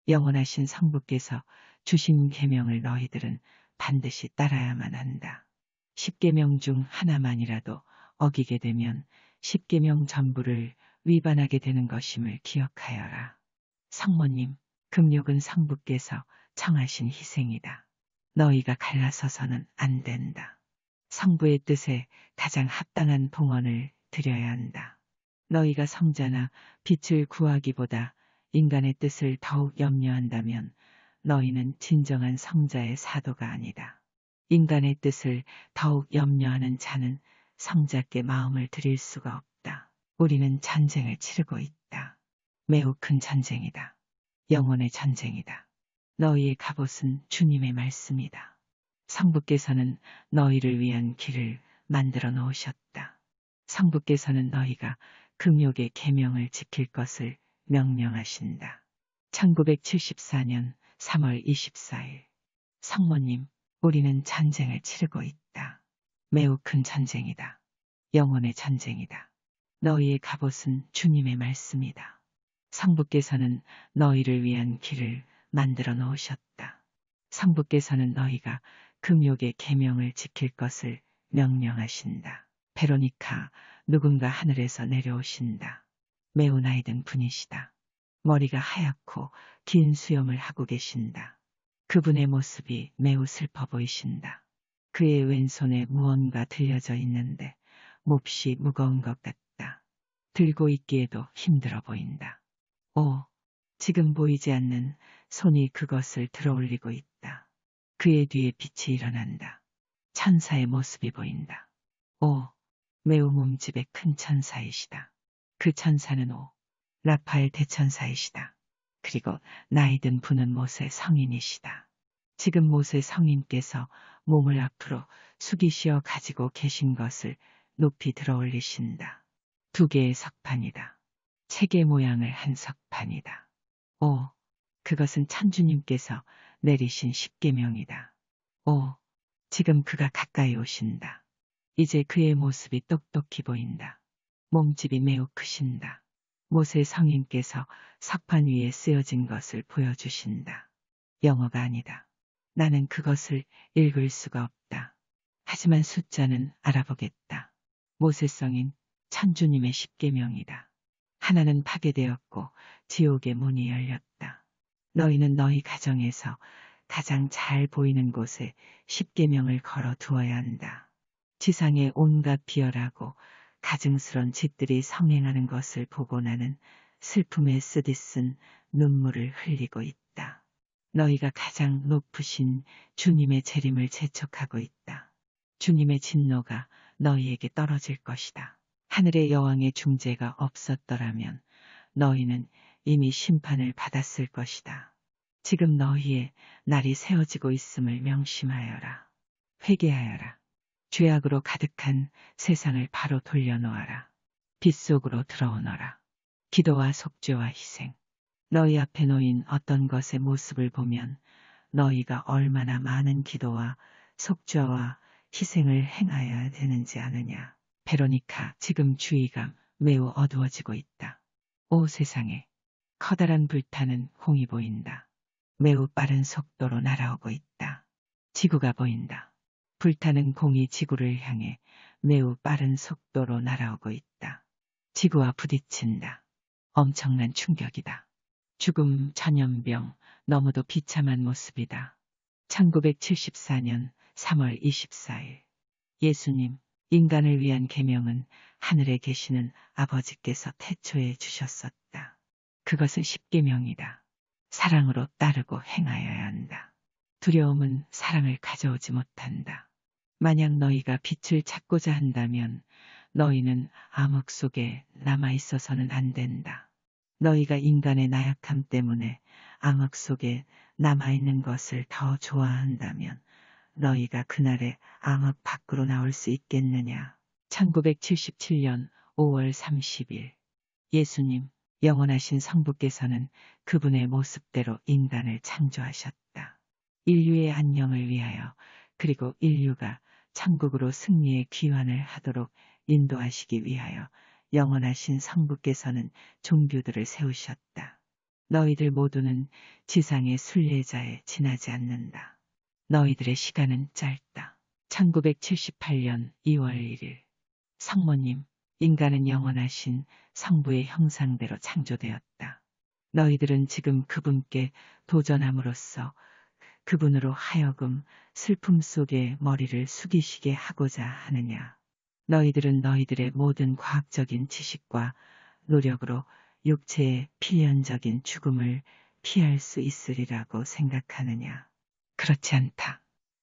영원하신 성부께서 주신 계명을 너희들은 반드시 따라야만 한다. 10계명 중 하나만이라도 어기게 되면 10계명 전부를 위반하게 되는 것임을 기억하여라. 성모님, 금욕은 성부께서 청하신 희생이다. 너희가 갈라서서는 안 된다. 성부의 뜻에 가장 합당한 봉헌을 드려야 한다. 너희가 성자나 빛을 구하기보다 인간의 뜻을 더욱 염려한다면 너희는 진정한 성자의 사도가 아니다. 인간의 뜻을 더욱 염려하는 자는 성자께 마음을 드릴 수가 없다. 우리는 전쟁을 치르고 있다. 매우 큰 전쟁이다. 영혼의 전쟁이다. 너희의 갑옷은 주님의 말씀이다. 성부께서는 너희를 위한 길을 만들어 놓으셨다. 성부께서는 너희가 금욕의 계명을 지킬 것을 명령하신다. 1974년 3월 24일. 성모님, 우리는 전쟁을 치르고 있다. 매우 큰 전쟁이다. 영혼의 전쟁이다. 너희의 갑옷은 주님의 말씀이다. 성부께서는 너희를 위한 길을 만들어 놓으셨다. 성부께서는 너희가 금욕의 계명을 지킬 것을 명령하신다. 베로니카, 누군가 하늘에서 내려오신다. 매우 나이든 분이시다. 머리가 하얗고 긴 수염을 하고 계신다. 그분의 모습이 매우 슬퍼 보이신다. 그의 왼손에 무언가 들려져 있는데 몹시 무거운 것 같다. 들고 있기에도 힘들어 보인다. 오, 지금 보이지 않는 손이 그것을 들어올리고 있다. 그의 뒤에 빛이 일어난다. 천사의 모습이 보인다. 오, 매우 몸집의 큰 천사이시다. 그 천사는 라파엘 대천사이시다. 그리고 나이든 분은 모세 성인이시다. 지금 모세 성인께서 몸을 앞으로 숙이시어 가지고 계신 것을 높이 들어올리신다. 2개의 석판이다. 체계 모양을 한 석판이다. 오, 그것은 천주님께서 내리신 10계명이다. 오, 지금 그가 가까이 오신다. 이제 그의 모습이 똑똑히 보인다. 몸집이 매우 크신다. 모세 성인께서 석판 위에 쓰여진 것을 보여주신다. 영어가 아니다. 나는 그것을 읽을 수가 없다. 하지만 숫자는 알아보겠다. 모세 성인 천주님의 10계명이다. 하나는 파괴되었고 지옥의 문이 열렸다. 너희는 너희 가정에서 가장 잘 보이는 곳에 10계명을 걸어 두어야 한다. 지상의 온갖 비열하고 가증스런 짓들이 성행하는 것을 보고 나는 슬픔에 쓰디쓴 눈물을 흘리고 있다. 너희가 가장 높으신 주님의 재림을 재촉하고 있다. 주님의 진노가 너희에게 떨어질 것이다. 하늘의 여왕의 중재가 없었더라면 너희는 이미 심판을 받았을 것이다. 지금 너희의 날이 세워지고 있음을 명심하여라. 회개하여라. 죄악으로 가득한 세상을 바로 돌려놓아라. 빛 속으로 들어오너라. 기도와 속죄와 희생. 너희 앞에 놓인 어떤 것의 모습을 보면 너희가 얼마나 많은 기도와 속죄와 희생을 행하여야 되는지 아느냐. 베로니카, 지금 주위가 매우 어두워지고 있다. 오 세상에, 커다란 불타는 홍이 보인다. 매우 빠른 속도로 날아오고 있다. 지구가 보인다. 불타는 공이 지구를 향해 매우 빠른 속도로 날아오고 있다. 지구와 부딪힌다. 엄청난 충격이다. 죽음, 전염병, 너무도 비참한 모습이다. 1974년 3월 24일. 예수님, 인간을 위한 계명은 하늘에 계시는 아버지께서 태초에 주셨었다. 그것은 10계명이다. 사랑으로 따르고 행하여야 한다. 두려움은 사랑을 가져오지 못한다. 만약 너희가 빛을 찾고자 한다면 너희는 암흑 속에 남아있어서는 안 된다. 너희가 인간의 나약함 때문에 암흑 속에 남아있는 것을 더 좋아한다면 너희가 그날에 암흑 밖으로 나올 수 있겠느냐. 1977년 5월 30일. 예수님, 영원하신 성부께서는 그분의 모습대로 인간을 창조하셨다. 인류의 안녕을 위하여, 그리고 인류가 천국으로 승리의 귀환을 하도록 인도하시기 위하여 영원하신 성부께서는 종교들을 세우셨다. 너희들 모두는 지상의 순례자에 지나지 않는다. 너희들의 시간은 짧다. 1978년 2월 1일. 성모님, 인간은 영원하신 성부의 형상대로 창조되었다. 너희들은 지금 그분께 도전함으로써 그분으로 하여금 슬픔 속에 머리를 숙이시게 하고자 하느냐. 너희들은 너희들의 모든 과학적인 지식과 노력으로 육체의 필연적인 죽음을 피할 수 있으리라고 생각하느냐. 그렇지 않다.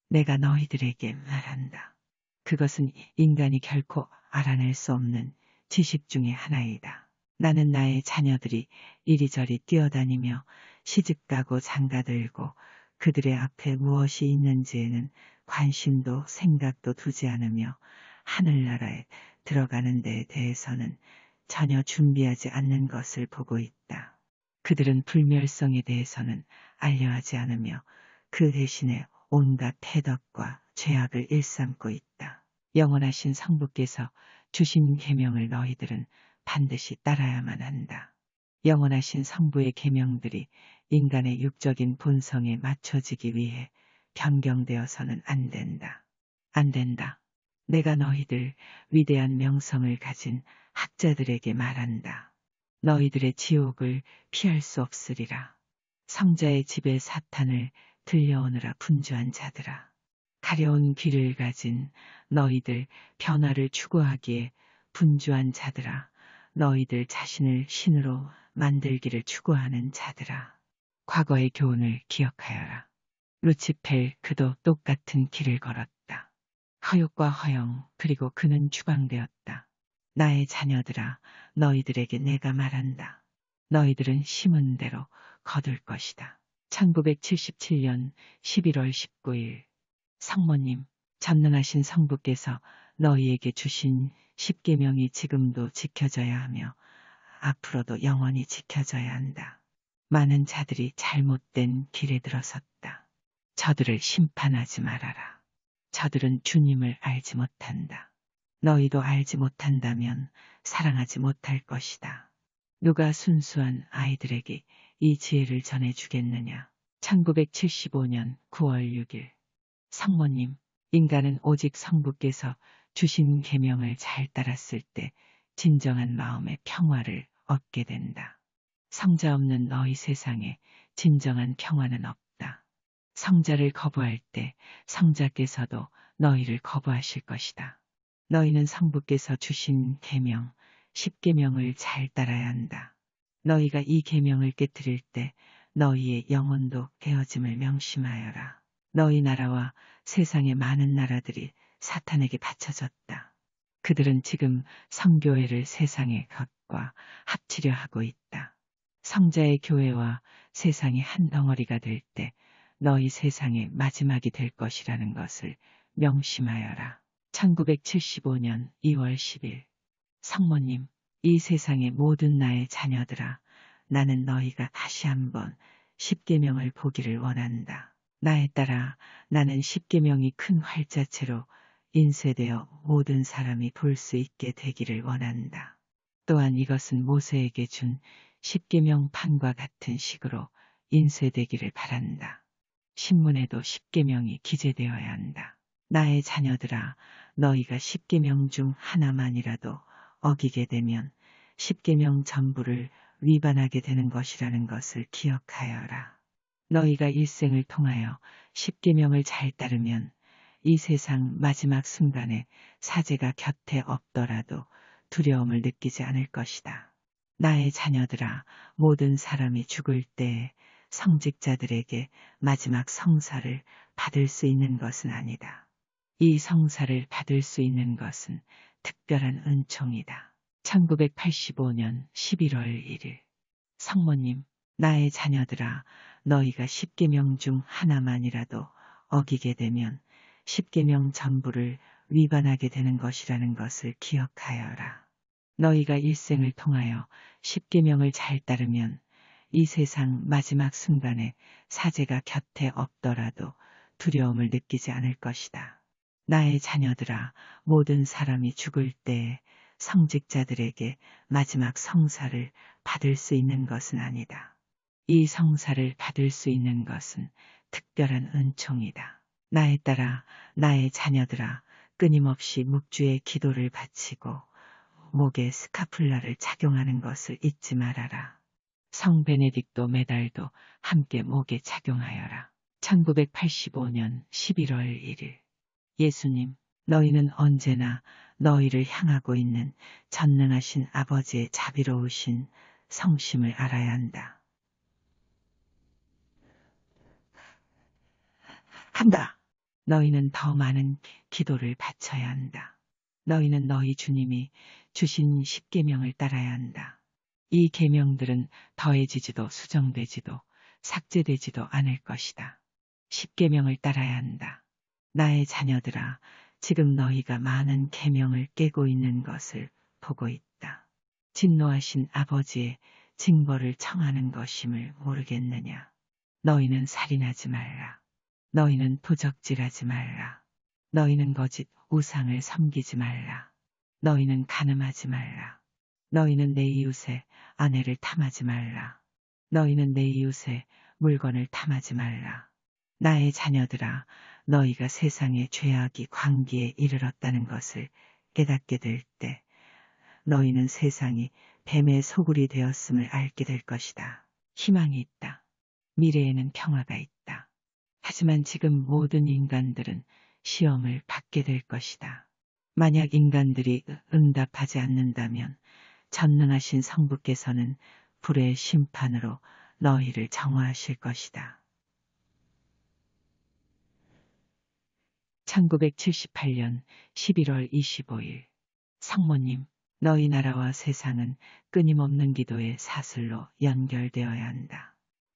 내가 너희들에게 말한다. 그것은 인간이 결코 알아낼 수 없는 지식 중의 하나이다. 나는 나의 자녀들이 이리저리 뛰어다니며 시집가고 장가들고 그들의 앞에 무엇이 있는지에는 관심도 생각도 두지 않으며 하늘나라에 들어가는 데에 대해서는 전혀 준비하지 않는 것을 보고 있다. 그들은 불멸성에 대해서는 알려하지 않으며 그 대신에 온갖 패덕과 죄악을 일삼고 있다. 영원하신 성부께서 주신 계명을 너희들은 반드시 따라야만 한다. 영원하신 성부의 계명들이 인간의 육적인 본성에 맞춰지기 위해 변경되어서는 안 된다. 안 된다. 내가 너희들 위대한 명성을 가진 학자들에게 말한다. 너희들의 지옥을 피할 수 없으리라. 성자의 집에 사탄을 들려오느라 분주한 자들아. 가려운 귀를 가진 너희들 변화를 추구하기에 분주한 자들아. 너희들 자신을 신으로 만들기를 추구하는 자들아. 과거의 교훈을 기억하여라. 루치펠 그도 똑같은 길을 걸었다. 허욕과 허영 그리고 그는 추방되었다. 나의 자녀들아 너희들에게 내가 말한다. 너희들은 심은 대로 거둘 것이다. 1977년 11월 19일. 성모님, 전능하신 성부께서 너희에게 주신 십계명이 지금도 지켜져야 하며 앞으로도 영원히 지켜져야 한다. 많은 자들이 잘못된 길에 들어섰다. 저들을 심판하지 말아라. 저들은 주님을 알지 못한다. 너희도 알지 못한다면 사랑하지 못할 것이다. 누가 순수한 아이들에게 이 지혜를 전해주겠느냐. 1975년 9월 6일. 성모님, 인간은 오직 성부께서 주신 계명을 잘 따랐을 때 진정한 마음의 평화를 얻게 된다. 성자 없는 너희 세상에 진정한 평화는 없다. 성자를 거부할 때 성자께서도 너희를 거부하실 것이다. 너희는 성부께서 주신 계명, 십계명을 잘 따라야 한다. 너희가 이 계명을 깨뜨릴 때 너희의 영혼도 깨어짐을 명심하여라. 너희 나라와 세상의 많은 나라들이 사탄에게 바쳐졌다. 그들은 지금 성교회를 세상의 것과 합치려 하고 있다. 성자의 교회와 세상이 한 덩어리가 될 때 너희 세상의 마지막이 될 것이라는 것을 명심하여라. 1975년 2월 10일. 성모님, 이 세상의 모든 나의 자녀들아, 나는 너희가 다시 한번 십계명을 보기를 원한다. 나에 따라 나는 십계명이 큰 활자체로 인쇄되어 모든 사람이 볼 수 있게 되기를 원한다. 또한 이것은 모세에게 준 십계명판과 같은 식으로 인쇄되기를 바란다. 신문에도 십계명이 기재되어야 한다. 나의 자녀들아, 너희가 십계명 중 하나만이라도 어기게 되면 십계명 전부를 위반하게 되는 것이라는 것을 기억하여라. 너희가 일생을 통하여 십계명을 잘 따르면 이 세상 마지막 순간에 사제가 곁에 없더라도 두려움을 느끼지 않을 것이다. 나의 자녀들아, 모든 사람이 죽을 때에 성직자들에게 마지막 성사를 받을 수 있는 것은 아니다. 이 성사를 받을 수 있는 것은 특별한 은총이다. 1985년 11월 1일. 성모님, 나의 자녀들아, 너희가 십계명 중 하나만이라도 어기게 되면 십계명 전부를 위반하게 되는 것이라는 것을 기억하여라. 너희가 일생을 통하여 십계명을 잘 따르면 이 세상 마지막 순간에 사제가 곁에 없더라도 두려움을 느끼지 않을 것이다. 나의 자녀들아, 모든 사람이 죽을 때에 성직자들에게 마지막 성사를 받을 수 있는 것은 아니다. 이 성사를 받을 수 있는 것은 특별한 은총이다. 나에 따라 나의 자녀들아 끊임없이 묵주의 기도를 바치고 목에 스카플라를 착용하는 것을 잊지 말아라. 성 베네딕토 메달도 함께 목에 착용하여라. 1985년 11월 1일 예수님, 너희는 언제나 너희를 향하고 있는 전능하신 아버지의 자비로우신 성심을 알아야 한다. 너희는 더 많은 기도를 바쳐야 한다. 너희는 너희 주님이 주신 십계명을 따라야 한다. 이 계명들은 더해지지도 수정되지도 삭제되지도 않을 것이다. 십계명을 따라야 한다. 나의 자녀들아, 지금 너희가 많은 계명을 깨고 있는 것을 보고 있다. 진노하신 아버지의 징벌을 청하는 것임을 모르겠느냐. 너희는 살인하지 말라. 너희는 도적질하지 말라. 너희는 거짓 우상을 섬기지 말라. 너희는 간음하지 말라. 너희는 내 이웃의 아내를 탐하지 말라. 너희는 내 이웃의 물건을 탐하지 말라. 나의 자녀들아, 너희가 세상의 죄악이 광기에 이르렀다는 것을 깨닫게 될 때, 너희는 세상이 뱀의 소굴이 되었음을 알게 될 것이다. 희망이 있다. 미래에는 평화가 있다. 하지만 지금 모든 인간들은 시험을 받게 될 것이다. 만약 인간들이 응답하지 않는다면 전능하신 성부께서는 불의 심판으로 너희를 정화하실 것이다. 1978년 11월 25일 성모님, 너희 나라와 세상은 끊임없는 기도의 사슬로 연결되어야 한다.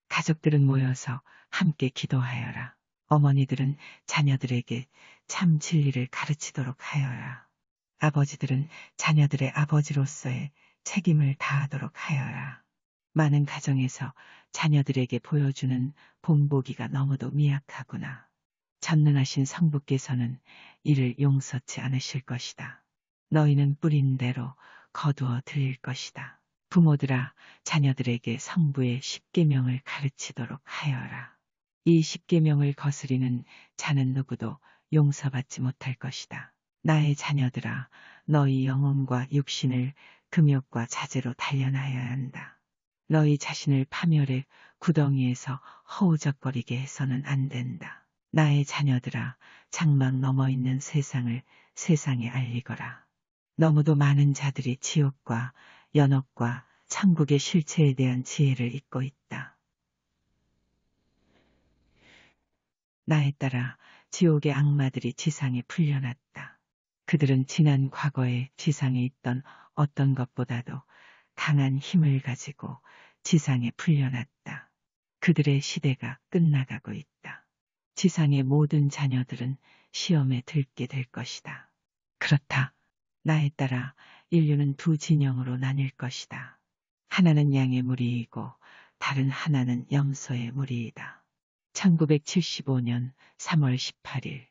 가족들은 모여서 함께 기도하여라. 어머니들은 자녀들에게 참 진리를 가르치도록 하여라. 아버지들은 자녀들의 아버지로서의 책임을 다하도록 하여라. 많은 가정에서 자녀들에게 보여주는 본보기가 너무도 미약하구나. 전능하신 성부께서는 이를 용서치 않으실 것이다. 너희는 뿌린 대로 거두어 들일 것이다. 부모들아, 자녀들에게 성부의 십계명을 가르치도록 하여라. 이 십계명을 거스리는 자는 누구도 용서받지 못할 것이다. 나의 자녀들아, 너희 영혼과 육신을 금욕과 자제로 단련하여야 한다. 너희 자신을 파멸의 구덩이에서 허우적거리게 해서는 안 된다. 나의 자녀들아, 장막 넘어 있는 세상을 세상에 알리거라. 너무도 많은 자들이 지옥과 연옥과 천국의 실체에 대한 지혜를 잊고 있다. 나에 따라 지옥의 악마들이 지상에 풀려났다. 그들은 지난 과거에 지상에 있던 어떤 것보다도 강한 힘을 가지고 지상에 풀려났다. 그들의 시대가 끝나가고 있다. 지상의 모든 자녀들은 시험에 들게 될 것이다. 그렇다. 나에 따라 인류는 두 진영으로 나뉠 것이다. 하나는 양의 무리이고 다른 하나는 염소의 무리이다. 1975년 3월 18일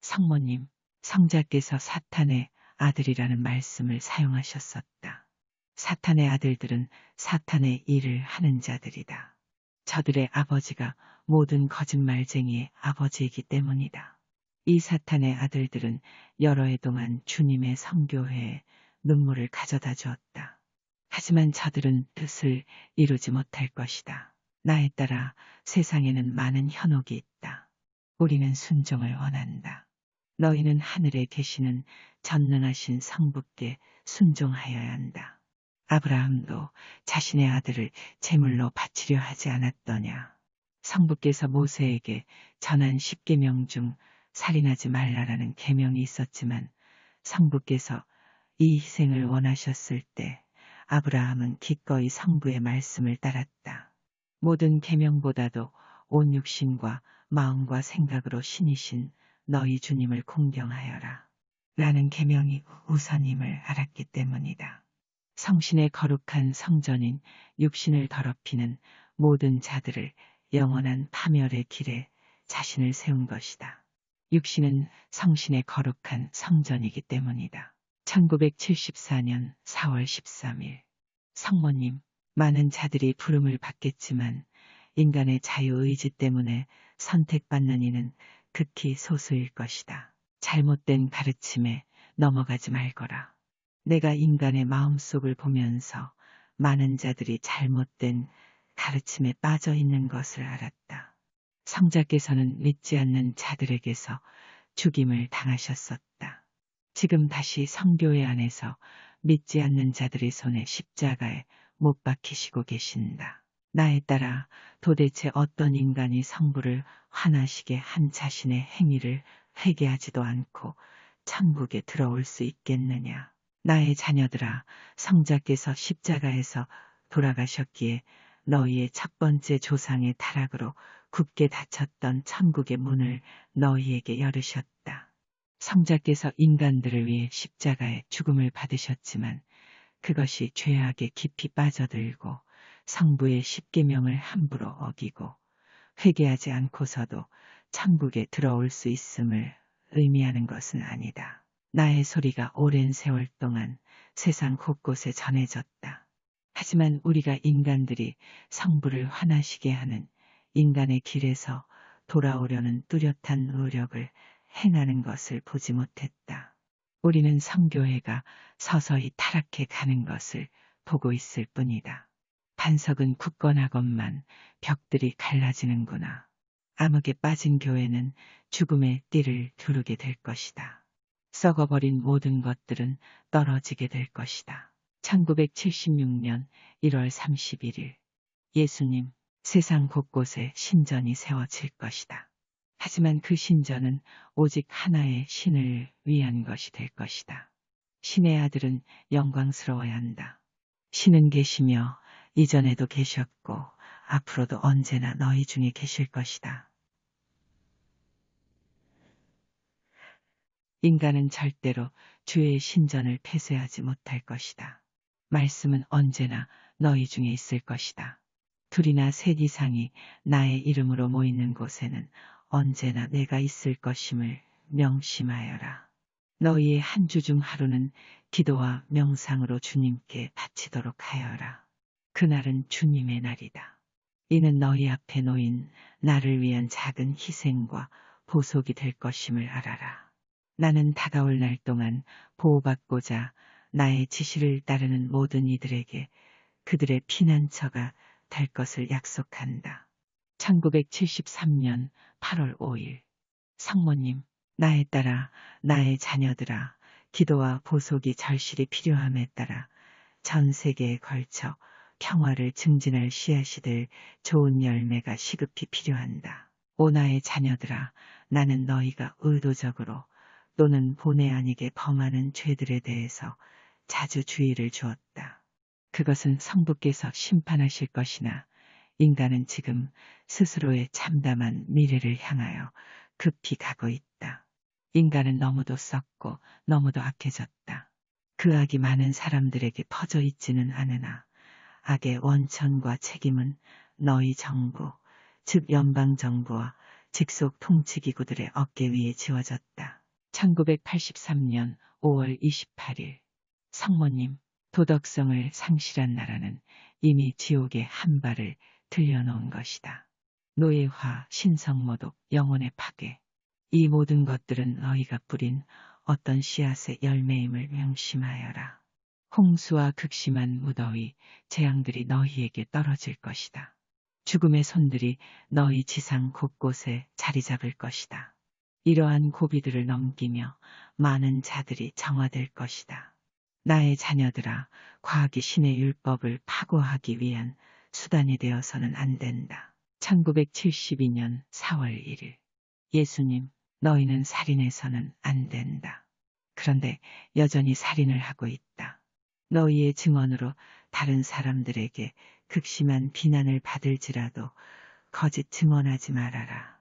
성모님, 성자께서 사탄의 아들이라는 말씀을 사용하셨었다. 사탄의 아들들은 사탄의 일을 하는 자들이다. 저들의 아버지가 모든 거짓말쟁이의 아버지이기 때문이다. 이 사탄의 아들들은 여러 해 동안 주님의 성교회에 눈물을 가져다 주었다. 하지만 저들은 뜻을 이루지 못할 것이다. 나에 따라 세상에는 많은 현혹이 있다. 우리는 순종을 원한다. 너희는 하늘에 계시는 전능하신 성부께 순종하여야 한다. 아브라함도 자신의 아들을 제물로 바치려 하지 않았더냐. 성부께서 모세에게 전한 십계명 중 살인하지 말라라는 계명이 있었지만 성부께서 이 희생을 원하셨을 때 아브라함은 기꺼이 성부의 말씀을 따랐다. 모든 계명보다도 온 육신과 마음과 생각으로 신이신 너희 주님을 공경하여라. 라는 계명이 우선임을 알았기 때문이다. 성신의 거룩한 성전인 육신을 더럽히는 모든 자들을 영원한 파멸의 길에 자신을 세운 것이다. 육신은 성신의 거룩한 성전이기 때문이다. 1974년 4월 13일 성모님, 많은 자들이 부름을 받겠지만 인간의 자유의지 때문에 선택받는 이는 극히 소수일 것이다. 잘못된 가르침에 넘어가지 말거라. 내가 인간의 마음속을 보면서 많은 자들이 잘못된 가르침에 빠져 있는 것을 알았다. 성자께서는 믿지 않는 자들에게서 죽임을 당하셨었다. 지금 다시 성교회 안에서 믿지 않는 자들의 손에 십자가에 못 박히시고 계신다. 나에 따라 도대체 어떤 인간이 성부를 화나시게 한 자신의 행위를 회개하지도 않고 천국에 들어올 수 있겠느냐. 나의 자녀들아, 성자께서 십자가에서 돌아가셨기에 너희의 첫 번째 조상의 타락으로 굳게 닫혔던 천국의 문을 너희에게 열으셨다. 성자께서 인간들을 위해 십자가의 죽음을 받으셨지만 그것이 죄악에 깊이 빠져들고 성부의 십계명을 함부로 어기고 회개하지 않고서도 천국에 들어올 수 있음을 의미하는 것은 아니다. 나의 소리가 오랜 세월 동안 세상 곳곳에 전해졌다. 하지만 우리가 인간들이 성부를 화나시게 하는 인간의 길에서 돌아오려는 뚜렷한 노력을 행하는 것을 보지 못했다. 우리는 성교회가 서서히 타락해 가는 것을 보고 있을 뿐이다. 반석은 굳건하건만 벽들이 갈라지는구나. 암흑에 빠진 교회는 죽음의 띠를 두르게 될 것이다. 썩어버린 모든 것들은 떨어지게 될 것이다. 1976년 1월 31일 예수님, 세상 곳곳에 신전이 세워질 것이다. 하지만 그 신전은 오직 하나의 신을 위한 것이 될 것이다. 신의 아들은 영광스러워야 한다. 신은 계시며 이전에도 계셨고 앞으로도 언제나 너희 중에 계실 것이다. 인간은 절대로 주의 신전을 폐쇄하지 못할 것이다. 말씀은 언제나 너희 중에 있을 것이다. 둘이나 셋 이상이 나의 이름으로 모이는 곳에는 언제나 내가 있을 것임을 명심하여라. 너희의 한 주 중 하루는 기도와 명상으로 주님께 바치도록 하여라. 그날은 주님의 날이다. 이는 너희 앞에 놓인 나를 위한 작은 희생과 보속이 될 것임을 알아라. 나는 다가올 날 동안 보호받고자 나의 지시를 따르는 모든 이들에게 그들의 피난처가 될 것을 약속한다. 1973년 8월 5일 성모님, 나에 따라 나의 자녀들아, 기도와 보속이 절실히 필요함에 따라 전 세계에 걸쳐 평화를 증진할 씨앗이 될 좋은 열매가 시급히 필요한다. 오 나의 자녀들아, 나는 너희가 의도적으로 또는 본의 아니게 범하는 죄들에 대해서 자주 주의를 주었다. 그것은 성부께서 심판하실 것이나 인간은 지금 스스로의 참담한 미래를 향하여 급히 가고 있다. 인간은 너무도 썩고 너무도 악해졌다. 그 악이 많은 사람들에게 퍼져 있지는 않으나 악의 원천과 책임은 너희 정부, 즉 연방정부와 직속 통치기구들의 어깨 위에 지워졌다. 1983년 5월 28일 성모님, 도덕성을 상실한 나라는 이미 지옥의 한 발을 들여놓은 것이다. 노예화, 신성모독, 영혼의 파괴, 이 모든 것들은 너희가 뿌린 어떤 씨앗의 열매임을 명심하여라. 홍수와 극심한 무더위, 재앙들이 너희에게 떨어질 것이다. 죽음의 손들이 너희 지상 곳곳에 자리 잡을 것이다. 이러한 고비들을 넘기며 많은 자들이 정화될 것이다. 나의 자녀들아, 과학이 신의 율법을 파고하기 위한 수단이 되어서는 안 된다. 1972년 4월 1일 예수님, 너희는 살인해서는 안 된다. 그런데 여전히 살인을 하고 있다. 너희의 증언으로 다른 사람들에게 극심한 비난을 받을지라도 거짓 증언하지 말아라.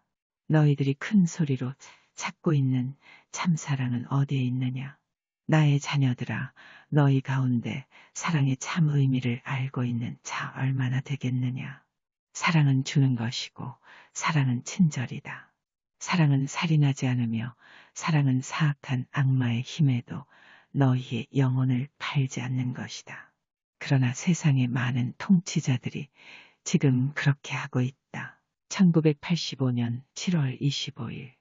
너희들이 큰 소리로 찾고 있는 참사랑은 어디에 있느냐? 나의 자녀들아, 너희 가운데 사랑의 참 의미를 알고 있는 자 얼마나 되겠느냐? 사랑은 주는 것이고 사랑은 친절이다. 사랑은 살인하지 않으며 사랑은 사악한 악마의 힘에도 너희의 영혼을 팔지 않는 것이다. 그러나 세상의 많은 통치자들이 지금 그렇게 하고 있다. 1985년 7월 25일.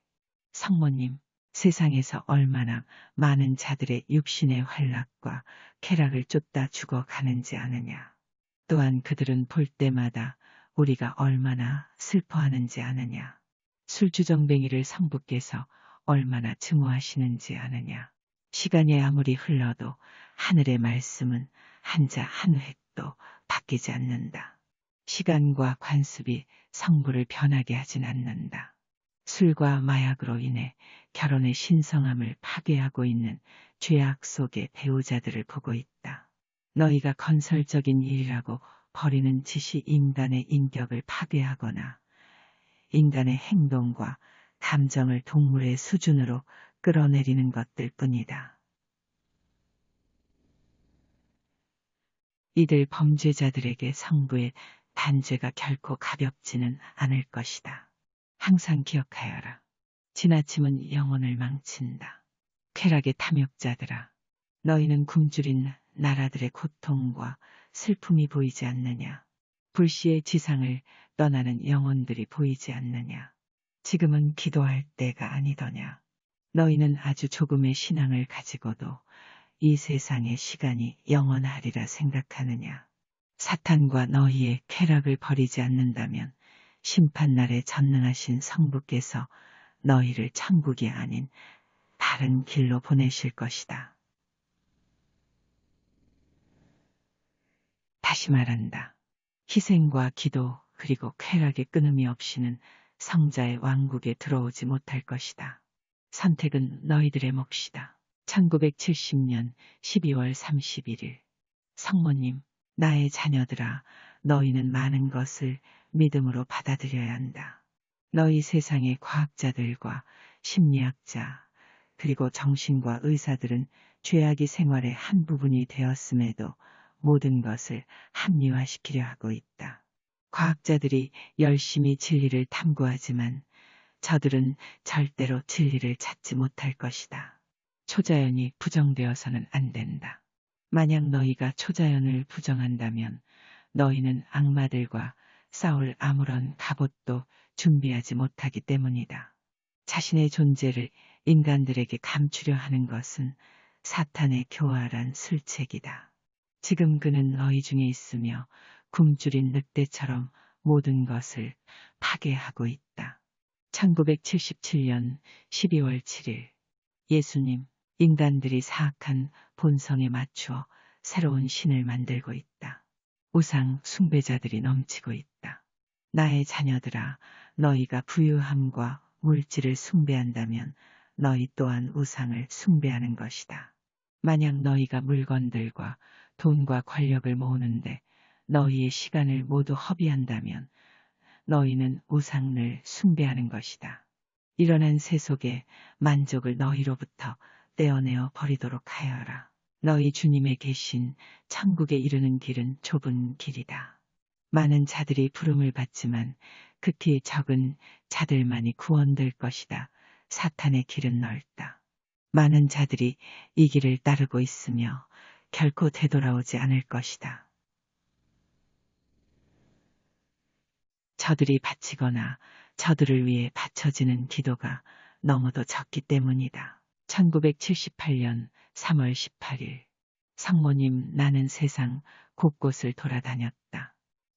성모님, 세상에서 얼마나 많은 자들의 육신의 활락과 쾌락을 쫓다 죽어가는지 아느냐. 또한 그들은 볼 때마다 우리가 얼마나 슬퍼하는지 아느냐. 술주정뱅이를 성부께서 얼마나 증오하시는지 아느냐. 시간이 아무리 흘러도 하늘의 말씀은 한자 한 획도 바뀌지 않는다. 시간과 관습이 성부를 변하게 하진 않는다. 술과 마약으로 인해 결혼의 신성함을 파괴하고 있는 죄악 속의 배우자들을 보고 있다. 너희가 건설적인 일이라고 벌이는 짓이 인간의 인격을 파괴하거나 인간의 행동과 감정을 동물의 수준으로 끌어내리는 것들 뿐이다. 이들 범죄자들에게 성부의 단죄가 결코 가볍지는 않을 것이다. 항상 기억하여라. 지나침은 영혼을 망친다. 쾌락의 탐욕자들아, 너희는 굶주린 나라들의 고통과 슬픔이 보이지 않느냐. 불시의 지상을 떠나는 영혼들이 보이지 않느냐. 지금은 기도할 때가 아니더냐. 너희는 아주 조금의 신앙을 가지고도 이 세상의 시간이 영원하리라 생각하느냐. 사탄과 너희의 쾌락을 버리지 않는다면 심판날에 전능하신 성부께서 너희를 천국이 아닌 다른 길로 보내실 것이다. 다시 말한다. 희생과 기도 그리고 쾌락의 끊음이 없이는 성자의 왕국에 들어오지 못할 것이다. 선택은 너희들의 몫이다. 1970년 12월 31일. 성모님, 나의 자녀들아, 너희는 많은 것을 믿음으로 받아들여야 한다. 너희 세상의 과학자들과 심리학자, 그리고 정신과 의사들은 죄악이 생활의 한 부분이 되었음에도 모든 것을 합리화시키려 하고 있다. 과학자들이 열심히 진리를 탐구하지만 저들은 절대로 진리를 찾지 못할 것이다. 초자연이 부정되어서는 안 된다. 만약 너희가 초자연을 부정한다면 너희는 악마들과 싸울 아무런 갑옷도 준비하지 못하기 때문이다. 자신의 존재를 인간들에게 감추려 하는 것은 사탄의 교활한 술책이다. 지금 그는 너희 중에 있으며 굶주린 늑대처럼 모든 것을 파괴하고 있다. 1977년 12월 7일. 예수님, 인간들이 사악한 본성에 맞추어 새로운 신을 만들고 있다. 우상 숭배자들이 넘치고 있다. 나의 자녀들아, 너희가 부유함과 물질을 숭배한다면 너희 또한 우상을 숭배하는 것이다. 만약 너희가 물건들과 돈과 권력을 모으는데 너희의 시간을 모두 허비한다면 너희는 우상을 숭배하는 것이다. 일어난 세속의 만족을 너희로부터 떼어내어 버리도록 하여라. 너희 주님의 계신 천국에 이르는 길은 좁은 길이다. 많은 자들이 부름을 받지만 극히 적은 자들만이 구원될 것이다. 사탄의 길은 넓다. 많은 자들이 이 길을 따르고 있으며 결코 되돌아오지 않을 것이다. 저들이 바치거나 저들을 위해 바쳐지는 기도가 너무도 적기 때문이다. 1978년 3월 18일. 성모님, 나는 세상 곳곳을 돌아다녔다.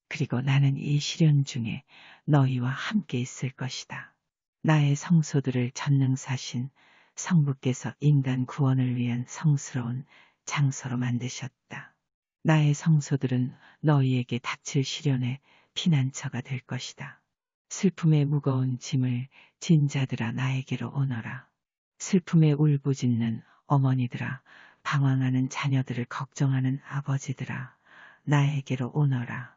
그리고 나는 이 시련 중에 너희와 함께 있을 것이다. 나의 성소들을 전능사신 성부께서 인간 구원을 위한 성스러운 장소로 만드셨다. 나의 성소들은 너희에게 닥칠 시련의 피난처가 될 것이다. 슬픔의 무거운 짐을 진 자들아 나에게로 오너라. 슬픔에 울부짖는 어머니들아, 방황하는 자녀들을 걱정하는 아버지들아, 나에게로 오너라.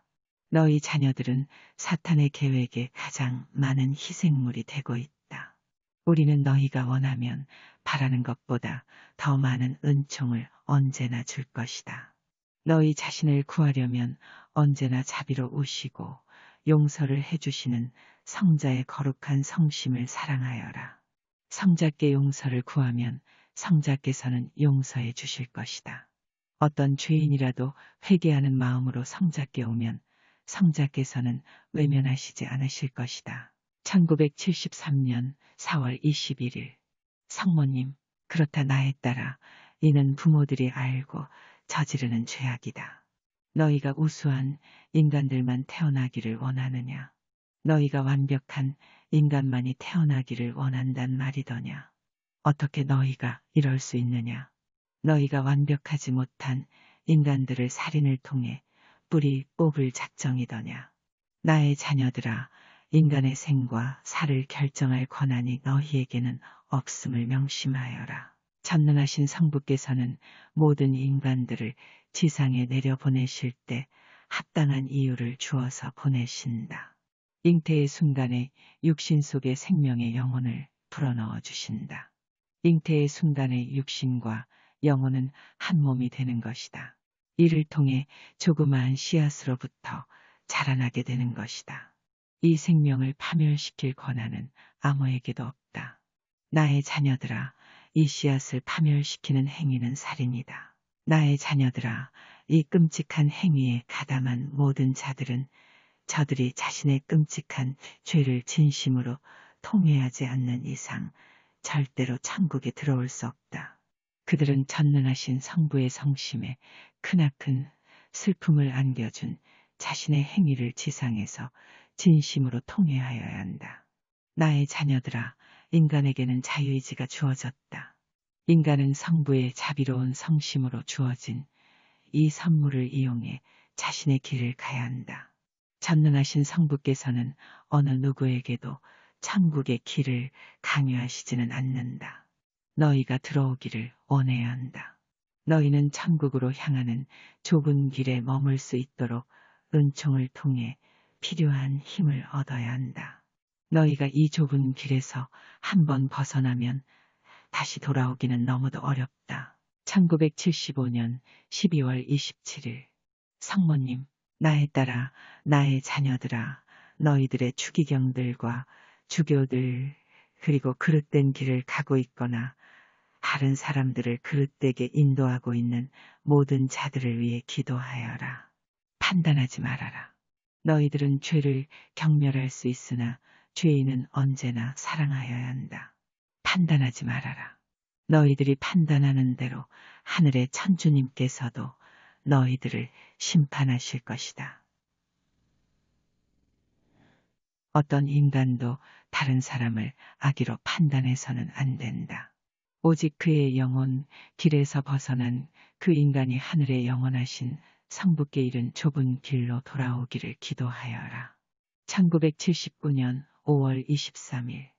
너희 자녀들은 사탄의 계획에 가장 많은 희생물이 되고 있다. 우리는 너희가 원하면 바라는 것보다 더 많은 은총을 언제나 줄 것이다. 너희 자신을 구하려면 언제나 자비로우시고 용서를 해주시는 성자의 거룩한 성심을 사랑하여라. 성자께 용서를 구하면 성자께서는 용서해 주실 것이다. 어떤 죄인이라도 회개하는 마음으로 성자께 오면 성자께서는 외면하시지 않으실 것이다. 1973년 4월 21일 성모님, 그렇다 나에 따라 이는 부모들이 알고 저지르는 죄악이다. 너희가 우수한 인간들만 태어나기를 원하느냐? 너희가 완벽한 인간만이 태어나기를 원한단 말이더냐? 어떻게 너희가 이럴 수 있느냐? 너희가 완벽하지 못한 인간들을 살인을 통해 뿌리 뽑을 작정이더냐? 나의 자녀들아, 인간의 생과 사를 결정할 권한이 너희에게는 없음을 명심하여라. 전능하신 성부께서는 모든 인간들을 지상에 내려보내실 때 합당한 이유를 주어서 보내신다. 잉태의 순간에 육신 속에 생명의 영혼을 불어넣어 주신다. 잉태의 순간에 육신과 영혼은 한 몸이 되는 것이다. 이를 통해 조그마한 씨앗으로부터 자라나게 되는 것이다. 이 생명을 파멸시킬 권한은 아무에게도 없다. 나의 자녀들아, 이 씨앗을 파멸시키는 행위는 살인이다. 나의 자녀들아, 이 끔찍한 행위에 가담한 모든 자들은 저들이 자신의 끔찍한 죄를 진심으로 통회하지 않는 이상 절대로 천국에 들어올 수 없다. 그들은 전능하신 성부의 성심에 크나큰 슬픔을 안겨준 자신의 행위를 지상에서 진심으로 통회하여야 한다. 나의 자녀들아, 인간에게는 자유의지가 주어졌다. 인간은 성부의 자비로운 성심으로 주어진 이 선물을 이용해 자신의 길을 가야 한다. 전능하신 성부께서는 어느 누구에게도 천국의 길을 강요하시지는 않는다. 너희가 들어오기를 원해야 한다. 너희는 천국으로 향하는 좁은 길에 머물 수 있도록 은총을 통해 필요한 힘을 얻어야 한다. 너희가 이 좁은 길에서 한번 벗어나면 다시 돌아오기는 너무도 어렵다. 1975년 12월 27일 성모님, 나에 따라 나의 자녀들아, 너희들의 추기경들과 주교들 그리고 그릇된 길을 가고 있거나 다른 사람들을 그릇되게 인도하고 있는 모든 자들을 위해 기도하여라. 판단하지 말아라. 너희들은 죄를 경멸할 수 있으나 죄인은 언제나 사랑하여야 한다. 판단하지 말아라. 너희들이 판단하는 대로 하늘의 천주님께서도 너희들을 심판하실 것이다. 어떤 인간도 다른 사람을 악의로 판단해서는 안 된다. 오직 그의 영혼 길에서 벗어난 그 인간이 하늘에 영원하신 성부께 이른 좁은 길로 돌아오기를 기도하여라. 1979년 5월 23일